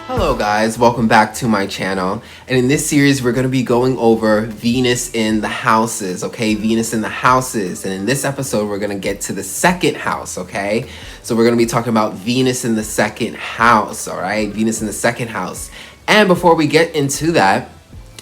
Hello guys, welcome back to my channel, and in this series we're going to be going over Venus in the houses, okay? Venus in the houses, and in this episode we're going to get to the second house, okay? So we're going to be talking about Venus in the second house, all right? Venus in the second house. And before we get into that,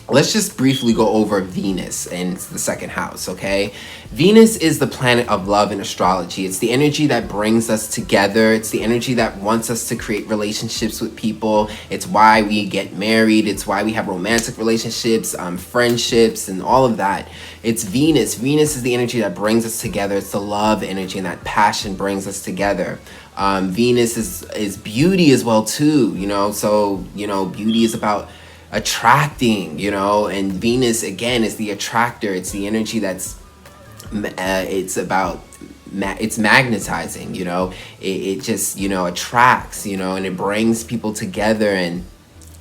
let's just briefly go over Venus and the second house, okay? Venus is the planet of love in astrology. It's the energy that brings us together. It's the energy that wants us to create relationships with people. It's why we get married. It's why we have romantic relationships, friendships, and all of that. It's Venus. Venus is the energy that brings us together. It's the love energy, and that passion brings us together. Venus is beauty as well, too, So, beauty is about attracting, and Venus again is the attractor. It's the energy that's it's magnetizing, it just attracts, and it brings people together, and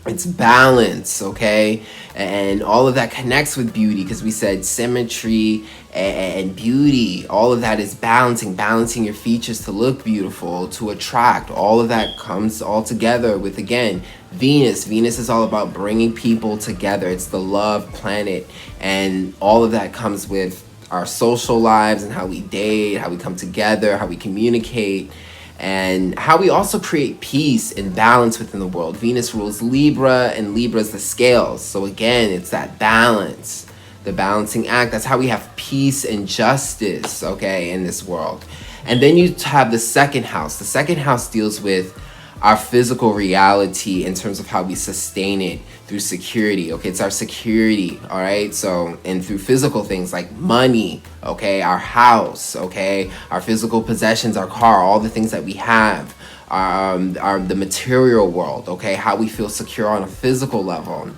it's balance, okay? And all of that connects with beauty, because we said symmetry and beauty, all of that is balancing your features to look beautiful, to attract. All of that comes all together with, again, Venus. Venus is all about bringing people together. It's the love planet, and all of that comes with our social lives and how we date, how we come together, how we communicate, and how we also create peace and balance within the world. Venus rules Libra, and Libra is the scales. So again, it's that balance, the balancing act. That's how we have peace and justice, okay, in this world. And then you have the second house. The second house deals with our physical reality in terms of how we sustain it through security, okay? It's our security, all right? So, and through physical things like money, okay? Our house, okay? Our physical possessions, our car, all the things that we have, the material world, okay? How we feel secure on a physical level,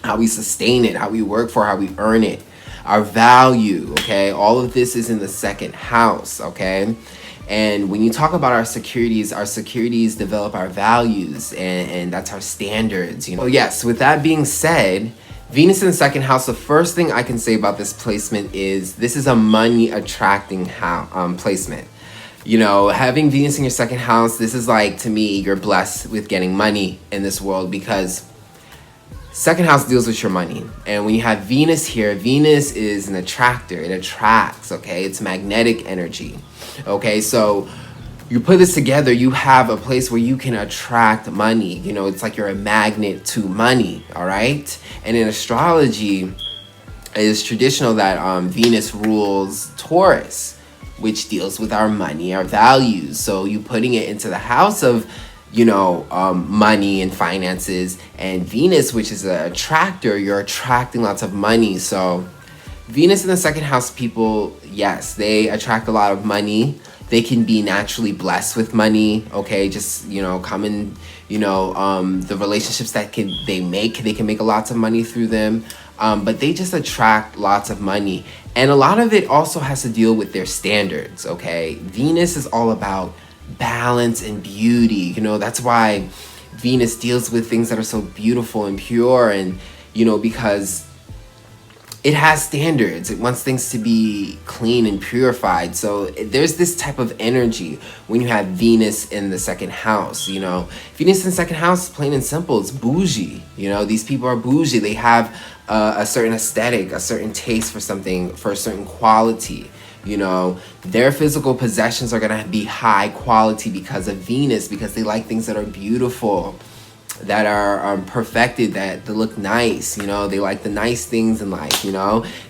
how we sustain it, how we work for, how we earn it, our value, okay? All of this is in the second house, okay? And when you talk about our securities develop our values, and that's our standards, Oh, yes, with that being said, Venus in the second house, the first thing I can say about this placement is this is a money attracting placement. Having Venus in your second house, this is like, to me, you're blessed with getting money in this world, because second house deals with your money. And when you have Venus here, Venus is an attractor. It attracts, okay? It's magnetic energy, okay? So you put this together, you have a place where you can attract money. It's like you're a magnet to money, all right? And in astrology, it is traditional that Venus rules Taurus, which deals with our money, our values. So you putting it into the house of money and finances, and Venus, which is an attractor, you're attracting lots of money. So Venus in the second house people, yes, they attract a lot of money. They can be naturally blessed with money, okay? Just, common, the relationships that they can make lots of money through them. But they just attract lots of money. And a lot of it also has to deal with their standards, okay? Venus is all about balance and beauty. That's why Venus deals with things that are so beautiful and pure, and because it has standards. It wants things to be clean and purified. So there's this type of energy when you have Venus in the second house. Venus in the second house, plain and simple, it's bougie. These people are bougie. They have a certain aesthetic, a certain taste for something, for a certain quality. Their physical possessions are going to be high quality because of Venus, because they like things that are beautiful, that are perfected, that look nice. They like the nice things in life.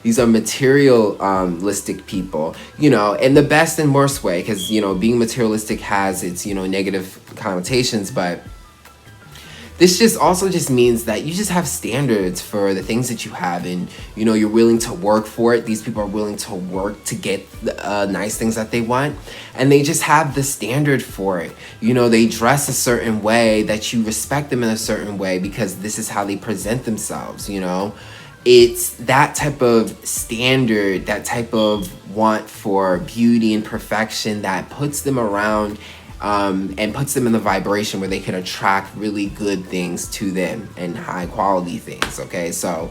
These are materialistic people, in the best and worst way, because, being materialistic has its, negative connotations, but this just means that you just have standards for the things that you have, and you're willing to work for it. These people are willing to work to get nice things that they want, and they just have the standard for it. They dress a certain way, that you respect them in a certain way because this is how they present themselves. It's that type of standard, that type of want for beauty and perfection that puts them around and puts them in the vibration where they can attract really good things to them and high quality things, okay? So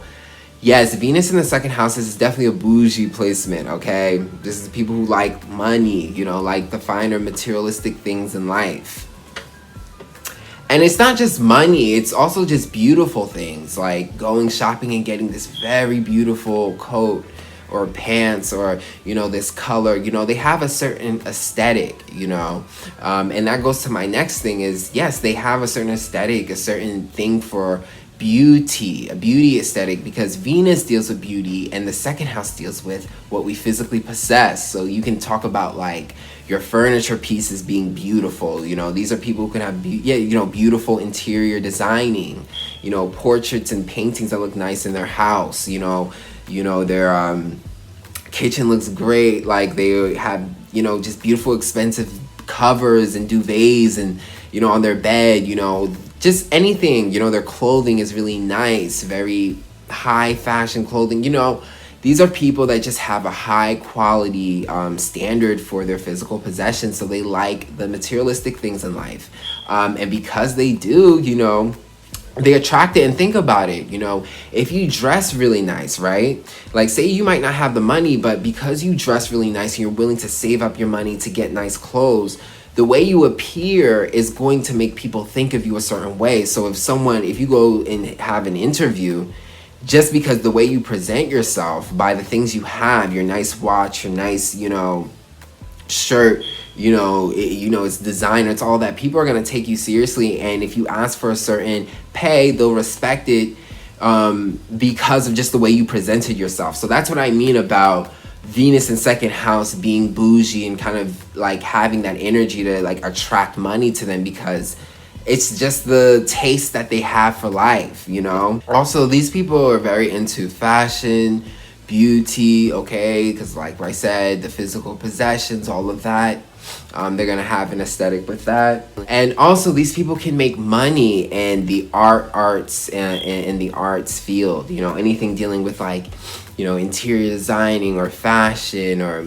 yes, Venus in the second house is definitely a bougie placement, okay? This is people who like money, like the finer materialistic things in life. And it's not just money, it's also just beautiful things, like going shopping and getting this very beautiful coat or pants, or this color. They have a certain aesthetic, and that goes to my next thing is, yes, they have a certain aesthetic, a certain thing for beauty, a beauty aesthetic, because Venus deals with beauty and the second house deals with what we physically possess. So you can talk about like your furniture pieces being beautiful. These are people who can have beautiful interior designing, portraits and paintings that look nice in their house. Their kitchen looks great, like they have just beautiful expensive covers and duvets, and on their bed, just anything. Their clothing is really nice, very high fashion clothing. These are people that just have a high quality standard for their physical possessions. So they like the materialistic things in life. And because they do, they attract it. And think about it, if you dress really nice, right? Like, say you might not have the money, but because you dress really nice and you're willing to save up your money to get nice clothes, the way you appear is going to make people think of you a certain way. So if you go and have an interview, just because the way you present yourself by the things you have, your nice watch, your nice, shirt, it's designer, it's all that, people are going to take you seriously. And if you ask for a certain pay, they'll respect it because of just the way you presented yourself. So that's what I mean about Venus in second house being bougie and kind of like having that energy to like attract money to them, because it's just the taste that they have for life, Also, these people are very into fashion, beauty, okay? Because like I said, the physical possessions, all of that, they're going to have an aesthetic with that. And also, these people can make money in the arts and in the arts field, anything dealing with like, interior designing or fashion or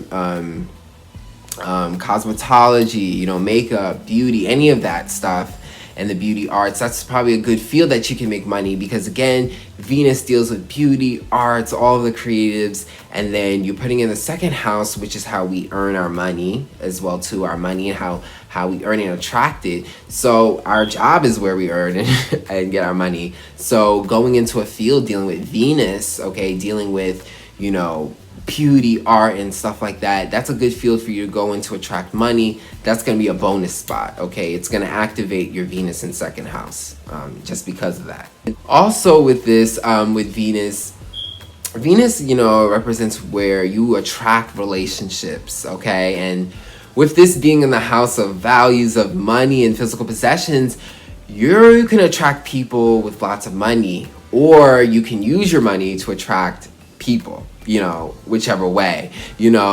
cosmetology, makeup, beauty, any of that stuff. And the beauty arts, that's probably a good field that you can make money, because again, Venus deals with beauty, arts, all of the creatives. And then you're putting in the second house, which is how we earn our money as well, to our money, and how we earn and attract it. So our job is where we earn and get our money. So going into a field dealing with Venus, okay, dealing with, beauty, art, and stuff like that, that's a good field for you to go in to attract money. That's going to be a bonus spot, okay? It's going to activate your Venus in second house, just because of that. Also with this, with Venus, represents where you attract relationships, okay? And with this being in the house of values, of money and physical possessions, you can attract people with lots of money, or you can use your money to attract people, whichever way.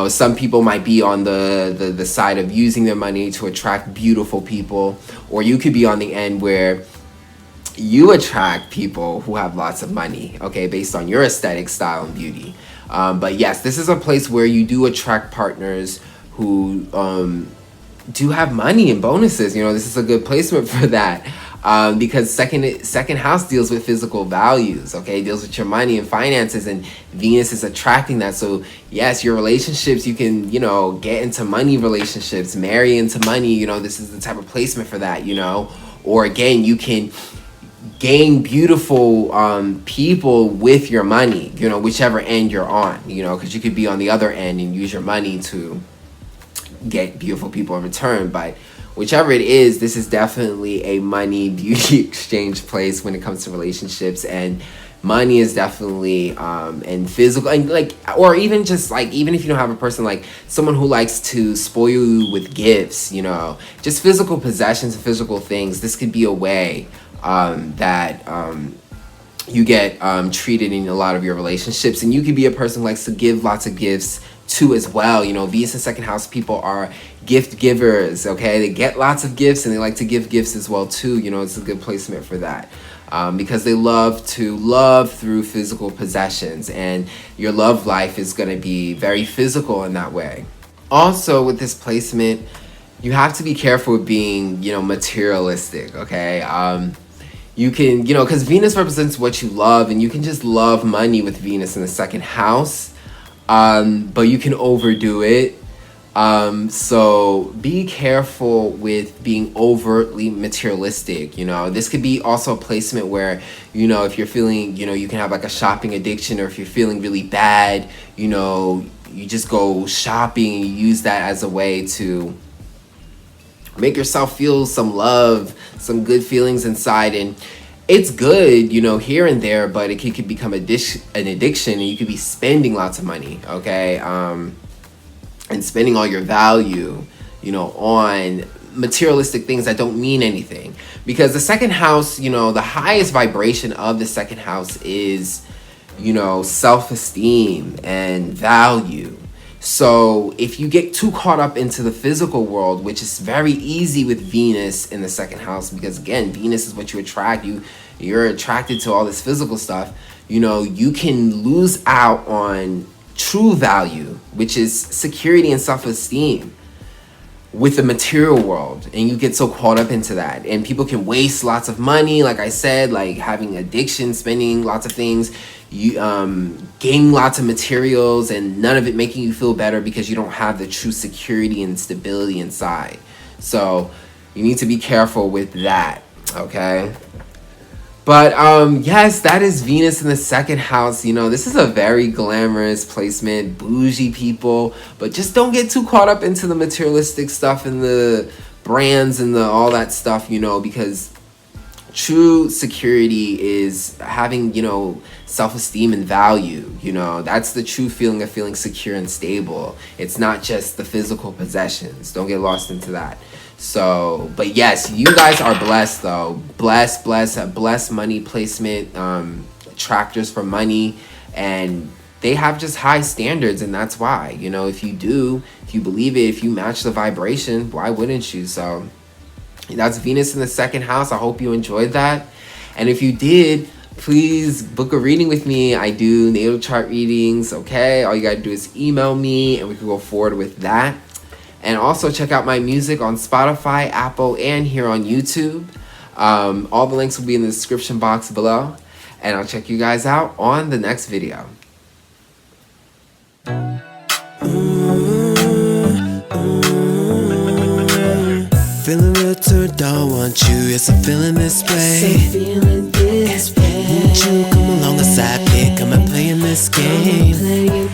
Some people might be on the side of using their money to attract beautiful people, or you could be on the end where you attract people who have lots of money, okay, based on your aesthetic, style, and beauty. But yes, this is a place where you do attract partners who do have money and bonuses. This is a good placement for that. Because second house deals with physical values, okay? It deals with your money and finances, and Venus is attracting that. So yes, your relationships, you can, get into money relationships, marry into money, this is the type of placement for that, Or again, you can gain beautiful people with your money, whichever end you're on, because you could be on the other end and use your money to get beautiful people in return. But whichever it is, this is definitely a money beauty exchange place when it comes to relationships. And money is definitely and physical, and like, or even just like, even if you don't have a person, like someone who likes to spoil you with gifts, just physical possessions and physical things. This could be a way that you get treated in a lot of your relationships. And you could be a person who likes to give lots of gifts too as well. Venus and second house people are gift givers, okay? They get lots of gifts and they like to give gifts as well too. It's a good placement for that, because they love to love through physical possessions, and your love life is going to be very physical in that way. Also with this placement, you have to be careful with being, materialistic, okay? You can, because Venus represents what you love, and you can just love money with Venus in the second house. But you can overdo it. So be careful with being overtly materialistic. You know, this could be also a placement where, you know, if you're feeling, you know, you can have like a shopping addiction, or if you're feeling really bad, you know, you just go shopping and you use that as a way to make yourself feel some love, some good feelings inside. And it's good, you know, here and there, but it could become an addiction, and you could be spending lots of money, okay? And spending all your value, you know, on materialistic things that don't mean anything. Because the second house, you know, the highest vibration of the second house is, you know, self-esteem and value. So if you get too caught up into the physical world, which is very easy with Venus in the second house, because again, Venus is what you attract. You're attracted to all this physical stuff. You know, you can lose out on true value, which is security and self-esteem, with the material world, and you get so caught up into that. And people can waste lots of money, like I said, like having addiction, spending lots of things, you gaining lots of materials, and none of it making you feel better because you don't have the true security and stability inside. So you need to be careful with that, okay? But yes, that is Venus in the second house. You know, this is a very glamorous placement, bougie people, but just don't get too caught up into the materialistic stuff and the brands and all that stuff, you know, because true security is having, you know, self-esteem and value. You know, that's the true feeling of feeling secure and stable. It's not just the physical possessions. Don't get lost into that. So, but yes, you guys are blessed though. Blessed money placement, attractors for money, and they have just high standards, and that's why, you know, if you believe it, if you match the vibration, why wouldn't you? So that's Venus in the second house. I hope you enjoyed that. And if you did, please book a reading with me. I do natal chart readings, okay? All you gotta do is email me and we can go forward with that. And also check out my music on Spotify, Apple, and here on YouTube. All the links will be in the description box below. And I'll check you guys out on the next video. Feeling real turned on, want you, yes I'm feeling this way. Won't you come along a sidekick, come and play in this game.